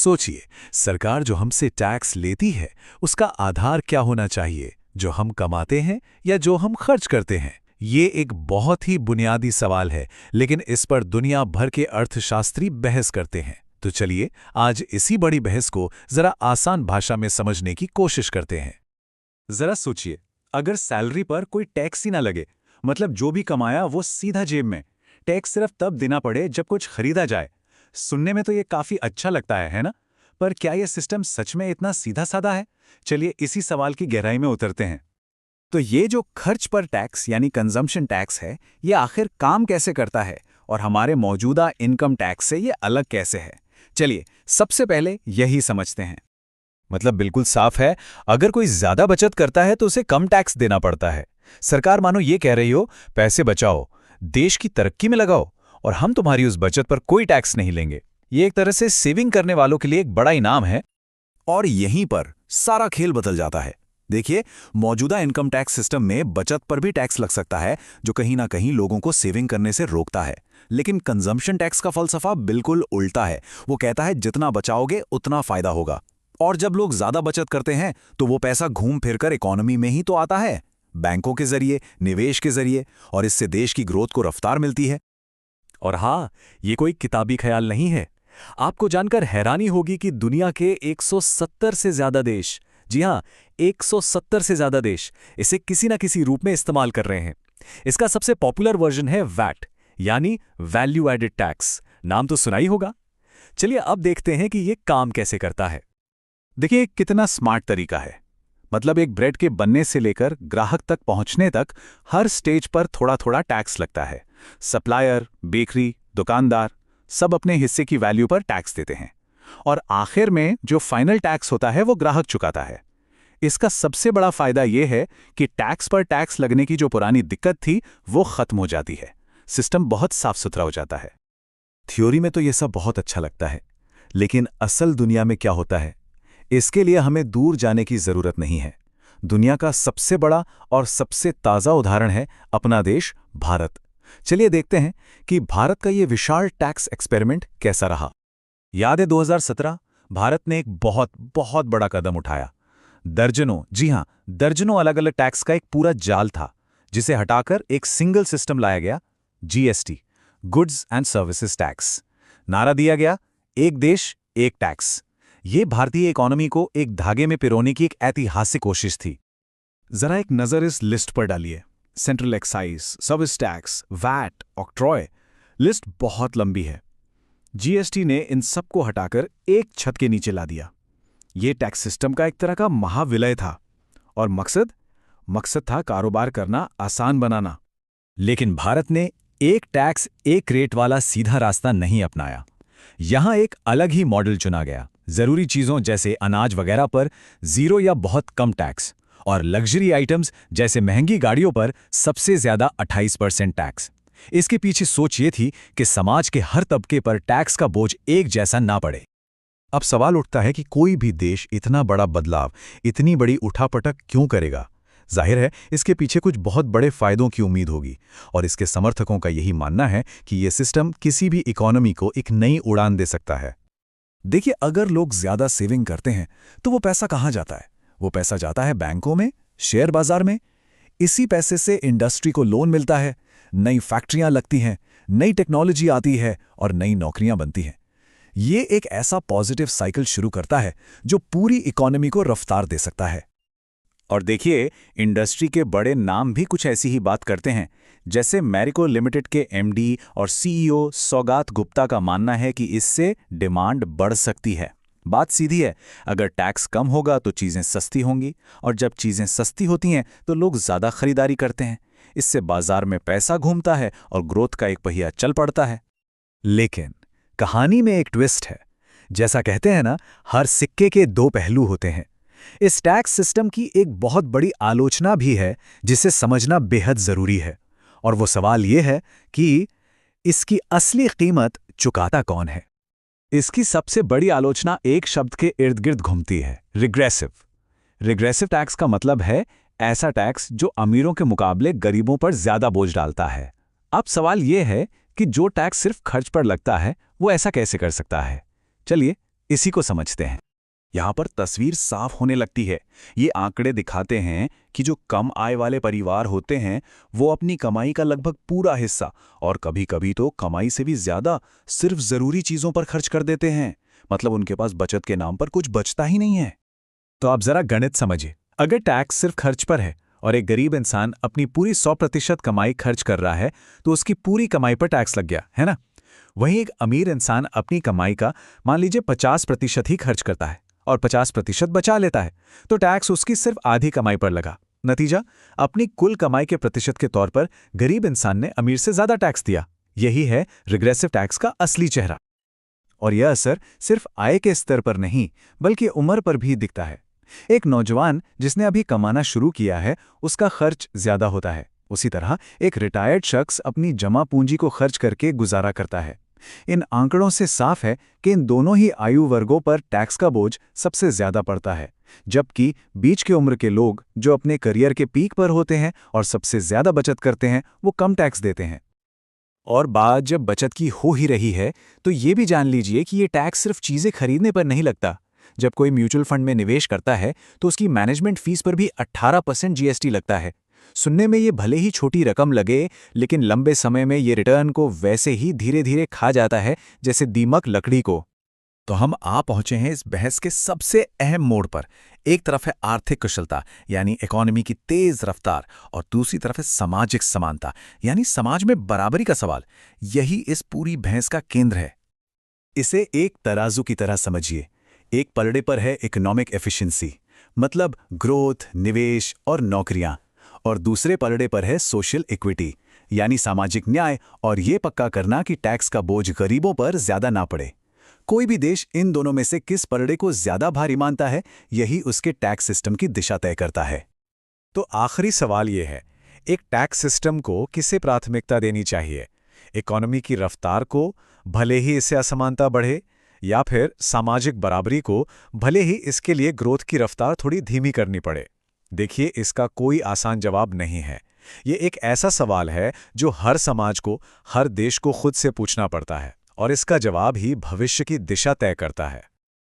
सोचिए, सरकार जो हमसे टैक्स लेती है उसका आधार क्या होना चाहिए? जो हम कमाते हैं या जो हम खर्च करते हैं? ये एक बहुत ही बुनियादी सवाल है, लेकिन इस पर दुनिया भर के अर्थशास्त्री बहस करते हैं। तो चलिए आज इसी बड़ी बहस को जरा आसान भाषा में समझने की कोशिश करते हैं। जरा सोचिए, अगर सैलरी पर कोई टैक्स ही ना लगे, मतलब जो भी कमाया वो सीधा जेब में, टैक्स सिर्फ तब देना पड़े जब कुछ खरीदा जाए। सुनने में तो ये काफी अच्छा लगता है ना? पर क्या ये सिस्टम सच में इतना सीधा साधा है? चलिए इसी सवाल की गहराई में उतरते हैं। तो ये जो खर्च पर टैक्स यानी कंजम्पशन टैक्स है, ये आखिर काम कैसे करता है और हमारे मौजूदा इनकम टैक्स से ये अलग कैसे है? चलिए सबसे पहले यही समझते हैं। मतलब बिल्कुल साफ है, अगर कोई ज्यादा बचत करता है तो उसे कम टैक्स देना पड़ता है। सरकार मानो ये कह रही हो, पैसे बचाओ, देश की तरक्की में लगाओ और हम तुम्हारी उस बचत पर कोई टैक्स नहीं लेंगे। ये एक तरह से सेविंग करने वालों के लिए एक बड़ा इनाम है। और यहीं पर सारा खेल बदल जाता है। देखिए, मौजूदा इनकम टैक्स सिस्टम में बचत पर भी टैक्स लग सकता है, जो कहीं ना कहीं लोगों को सेविंग करने से रोकता है। लेकिन कंजम्पशन टैक्स का फलसफा बिल्कुल उल्टा है। वो कहता है जितना बचाओगे उतना फायदा होगा। और जब लोग ज्यादा बचत करते हैं तो वो पैसा घूम फिरकर इकोनॉमी में ही तो आता है, बैंकों के जरिए, निवेश के जरिए, और इससे देश की ग्रोथ को रफ्तार मिलती है। और हाँ, ये कोई किताबी ख्याल नहीं है। आपको जानकर हैरानी होगी कि दुनिया के 170 से ज्यादा देश, जी हाँ, 170 से ज्यादा देश इसे किसी ना किसी रूप में इस्तेमाल कर रहे हैं। इसका सबसे पॉपुलर वर्जन है वैट, यानी वैल्यू एडेड टैक्स। नाम तो सुना ही होगा। चलिए अब देखते हैं कि ये काम कैसे करता है। देखिए कितना स्मार्ट तरीका है। मतलब एक ब्रेड के बनने से लेकर ग्राहक तक पहुंचने तक हर स्टेज पर थोड़ा थोड़ा टैक्स लगता है। सप्लायर, बेकरी, दुकानदार सब अपने हिस्से की वैल्यू पर टैक्स देते हैं, और आखिर में जो फाइनल टैक्स होता है वो ग्राहक चुकाता है। इसका सबसे बड़ा फायदा यह है कि टैक्स पर टैक्स लगने की जो पुरानी दिक्कत थी वो खत्म हो जाती है। सिस्टम बहुत साफ सुथरा हो जाता है। थ्योरी में तो ये सब बहुत अच्छा लगता है, लेकिन असल दुनिया में क्या होता है, इसके लिए हमें दूर जाने की जरूरत नहीं है। दुनिया का सबसे बड़ा और सबसे ताजा उदाहरण है अपना देश भारत। चलिए देखते हैं कि भारत का ये विशाल टैक्स एक्सपेरिमेंट कैसा रहा। याद है 2017, भारत ने एक बहुत बहुत बड़ा कदम उठाया। दर्जनों, जी हां, दर्जनों अलग अलग टैक्स का एक पूरा जाल था, जिसे हटाकर एक सिंगल सिस्टम लाया गया, GST, goods and services tax. नारा दिया गया, एक देश एक टैक्स। ये भारतीय इकोनॉमी को एक धागे में पिरोने की एक ऐतिहासिक कोशिश थी। जरा एक नजर इस लिस्ट पर डालिए। Central excise, service tax, VAT, octroi, list बहुत लंबी है। जीएसटी ने इन सबको हटाकर एक छत के नीचे ला दिया। ये टैक्स सिस्टम का एक तरह का महाविलय था, और मकसद था कारोबार करना आसान बनाना। लेकिन भारत ने एक टैक्स एक रेट वाला सीधा रास्ता नहीं अपनाया। यहां एक अलग ही मॉडल चुना गया। जरूरी चीजों जैसे अनाज वगैरह पर 0 या बहुत कम टैक्स, और लग्जरी आइटम्स जैसे महंगी गाड़ियों पर सबसे ज्यादा 28% टैक्स। इसके पीछे सोच ये थी कि समाज के हर तबके पर टैक्स का बोझ एक जैसा ना पड़े। अब सवाल उठता है कि कोई भी देश इतना बड़ा बदलाव, इतनी बड़ी उठापटक क्यों करेगा? जाहिर है इसके पीछे कुछ बहुत बड़े फायदों की उम्मीद होगी, और इसके समर्थकों का यही मानना है कि यह सिस्टम किसी भी इकोनॉमी को एक नई उड़ान दे सकता है। देखिए, अगर लोग ज्यादा सेविंग करते हैं तो वो पैसा कहाँ जाता है? वो पैसा जाता है बैंकों में, शेयर बाजार में। इसी पैसे से इंडस्ट्री को लोन मिलता है, नई फैक्ट्रियां लगती हैं, नई टेक्नोलॉजी आती है और नई नौकरियां बनती हैं। ये एक ऐसा पॉजिटिव साइकिल शुरू करता है जो पूरी इकोनॉमी को रफ्तार दे सकता है। और देखिए, इंडस्ट्री के बड़े नाम भी कुछ ऐसी ही बात करते हैं। जैसे मैरिको लिमिटेड के एमडी और सीईओ सौगात गुप्ता का मानना है कि इससे डिमांड बढ़ सकती है। बात सीधी है, अगर टैक्स कम होगा तो चीज़ें सस्ती होंगी, और जब चीज़ें सस्ती होती हैं तो लोग ज़्यादा खरीदारी करते हैं। इससे बाजार में पैसा घूमता है और ग्रोथ का एक पहिया चल पड़ता है। लेकिन कहानी में एक ट्विस्ट है। जैसा कहते हैं ना, हर सिक्के के दो पहलू होते हैं। इस टैक्स सिस्टम की एक बहुत बड़ी आलोचना भी है, जिसे समझना बेहद जरूरी है। और वो सवाल ये है कि इसकी असली कीमत चुकाता कौन है? इसकी सबसे बड़ी आलोचना एक शब्द के इर्द गिर्द घूमती है, रिग्रेसिव। रिग्रेसिव टैक्स का मतलब है ऐसा टैक्स जो अमीरों के मुकाबले गरीबों पर ज्यादा बोझ डालता है। अब सवाल यह है कि जो टैक्स सिर्फ खर्च पर लगता है वो ऐसा कैसे कर सकता है? चलिए इसी को समझते हैं। यहाँ पर तस्वीर साफ होने लगती है। ये आंकड़े दिखाते हैं कि जो कम आय वाले परिवार होते हैं वो अपनी कमाई का लगभग पूरा हिस्सा और कभी-कभी तो कमाई से भी ज्यादा सिर्फ जरूरी चीजों पर खर्च कर देते हैं। मतलब उनके पास बचत के नाम पर कुछ बचता ही नहीं है। तो आप जरा गणित समझिए। अगर टैक्स सिर्फ खर्च पर है और एक गरीब इंसान अपनी पूरी 100% कमाई खर्च कर रहा है तो उसकी पूरी कमाई पर टैक्स लग गया, है ना? वहीं एक अमीर इंसान अपनी कमाई का मान लीजिए 50% ही खर्च करता है और 50% बचा लेता है, तो टैक्स उसकी सिर्फ आधी कमाई पर लगा। नतीजा, अपनी कुल कमाई के प्रतिशत के तौर पर गरीब इंसान ने अमीर से ज्यादा टैक्स दिया। यही है रिग्रेसिव टैक्स का असली चेहरा। और यह असर सिर्फ आय के स्तर पर नहीं बल्कि उम्र पर भी दिखता है। एक नौजवान जिसने अभी कमाना शुरू किया है उसका खर्च ज्यादा होता है। उसी तरह एक रिटायर्ड शख्स अपनी जमा पूंजी को खर्च करके गुजारा करता है। इन आंकड़ों से साफ है कि इन दोनों ही आयु वर्गों पर टैक्स का बोझ सबसे ज्यादा पड़ता है, जबकि बीच की उम्र के लोग जो अपने करियर के पीक पर होते हैं और सबसे ज्यादा बचत करते हैं वो कम टैक्स देते हैं। और बात जब बचत की हो ही रही है तो ये भी जान लीजिए कि ये टैक्स सिर्फ चीजें खरीदने पर नहीं लगता। जब कोई म्यूचुअल फंड में निवेश करता है तो उसकी मैनेजमेंट फीस पर भी 18% जीएसटी लगता है। सुनने में ये भले ही छोटी रकम लगे, लेकिन लंबे समय में ये रिटर्न को वैसे ही धीरे धीरे खा जाता है जैसे दीमक लकड़ी को। तो हम आ पहुंचे हैं इस बहस के सबसे अहम मोड़ पर। एक तरफ है आर्थिक कुशलता यानी इकोनॉमी की तेज रफ्तार और दूसरी तरफ है सामाजिक समानता यानी समाज में बराबरी का सवाल। यही इस पूरी बहस का केंद्र है। इसे एक तराजू की तरह समझिए। एक पलड़े पर है इकोनॉमिक एफिशिएंसी, मतलब ग्रोथ, निवेश और नौकरियां, और दूसरे पलड़े पर है सोशल इक्विटी यानी सामाजिक न्याय और ये पक्का करना कि टैक्स का बोझ गरीबों पर ज्यादा ना पड़े। कोई भी देश इन दोनों में से किस पलड़े को ज्यादा भारी मानता है, यही उसके टैक्स सिस्टम की दिशा तय करता है। तो आखिरी सवाल ये है, एक टैक्स सिस्टम को किसे प्राथमिकता देनी चाहिए? इकोनॉमी की रफ्तार को, भले ही इससे असमानता बढ़े, या फिर सामाजिक बराबरी को, भले ही इसके लिए ग्रोथ की रफ्तार थोड़ी धीमी करनी पड़े? देखिए, इसका कोई आसान जवाब नहीं है। ये एक ऐसा सवाल है जो हर समाज को, हर देश को खुद से पूछना पड़ता है और इसका जवाब ही भविष्य की दिशा तय करता है।